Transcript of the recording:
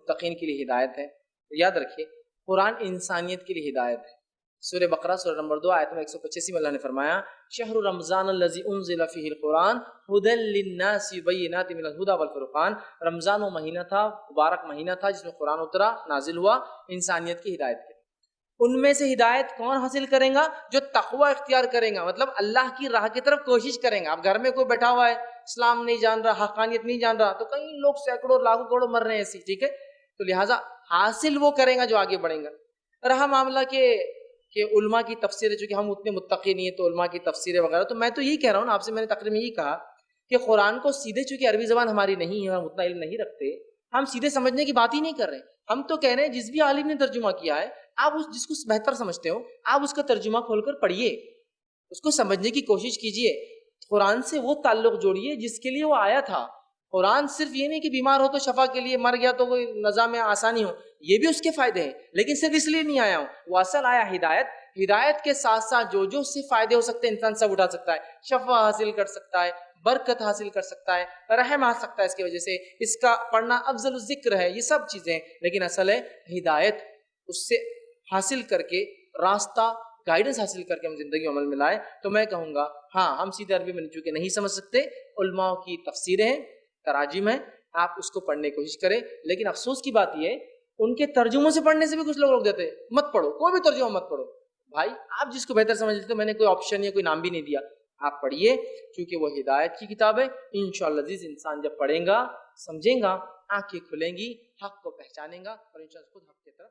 متقین کے لیے ہدایت ہے. یاد رکھیے قرآن انسانیت کے لیے ہدایت ہے. سورہ بقرہ سورہ نمبر 2 آیت نمبر 185 میں اللہ نے فرمایا شہر رمضان الذی انزل فیہ القرآن ھدی للناس بینات من الھدی والفرقان. رمضان وہ مہینہ تھا، مبارک مہینہ تھا جس میں قرآن اترا، نازل ہوا انسانیت کی ہدایت کے. ان میں سے ہدایت کون حاصل کریں گا؟ جو تقوی اختیار کریں گا، مطلب اللہ کی راہ کی طرف کوشش کریں گا. اب گھر میں کوئی بیٹھا ہوا ہے، اسلام نہیں جان رہا، حقانیت نہیں جان رہا، تو کئی لوگ سینکڑوں لاکھوں کروڑوں مر رہے ہیں ایسی، ٹھیک ہے؟ تو لہٰذا حاصل وہ کریں گا جو آگے بڑھیں گا. رہا معاملہ کہ علماء کی تفسیر، چونکہ ہم اتنے متقی نہیں ہیں تو علماء کی تفسیریں وغیرہ، تو میں تو یہی کہہ رہا ہوں نا آپ سے، میں نے تقریباً یہی کہا کہ قرآن کو سیدھے، چونکہ عربی زبان ہماری نہیں ہے، ہم اتنا علم نہیں رکھتے، ہم سیدھے سمجھنے کی بات ہی نہیں کر رہے. ہم تو کہہ رہے ہیں جس بھی عالم نے ترجمہ کیا ہے، آپ جس کو بہتر سمجھتے ہو آپ اس کا ترجمہ کھول کر پڑھیے، اس کو سمجھنے کی کوشش کیجیے، قرآن سے وہ تعلق جوڑیے جس کے لیے وہ آیا تھا. قرآن صرف یہ نہیں کہ بیمار ہو تو شفا کے لیے، مر گیا تو کوئی نظام میں آسانی ہو، یہ بھی اس کے فائدے ہیں، لیکن صرف اس لیے نہیں آیا ہوں. وہ اصل آیا ہدایت کے ساتھ ساتھ جو اس سے فائدے ہو سکتے ہیں انسان سب اٹھا سکتا ہے. شفا حاصل کر سکتا ہے، برکت حاصل کر سکتا ہے، رحم آ سکتا ہے اس کی وجہ سے، اس کا پڑھنا افضل الذکر ہے، یہ سب چیزیں. لیکن اصل ہے ہدایت، اس سے حاصل کر کے راستہ، گائیڈنس حاصل کر کے ہم زندگی عمل میں لائے. تو میں کہوں گا ہاں، ہم سیدھے عربی میں چونکہ نہیں سمجھ سکتے، علماء کی تفسیریں ہیں، تراجم ہیں، آپ اس کو پڑھنے کی کوشش کریں. لیکن افسوس کی بات یہ ہے ان کے ترجموں سے پڑھنے سے بھی کچھ لوگ روک دیتے ہیں، مت پڑھو، کوئی بھی ترجمہ مت پڑھو. بھائی آپ جس کو بہتر سمجھ لیتے ہو، میں نے کوئی آپشن یا کوئی نام بھی نہیں دیا، آپ پڑھیے کیونکہ وہ ہدایت کی کتاب ہے. انشاءاللہ عزیز انسان جب پڑھیں گا، سمجھیں گا، آنکھیں کھلیں گی، حق کو پہچانیں گا اور انشاءاللہ خود حق کی طرف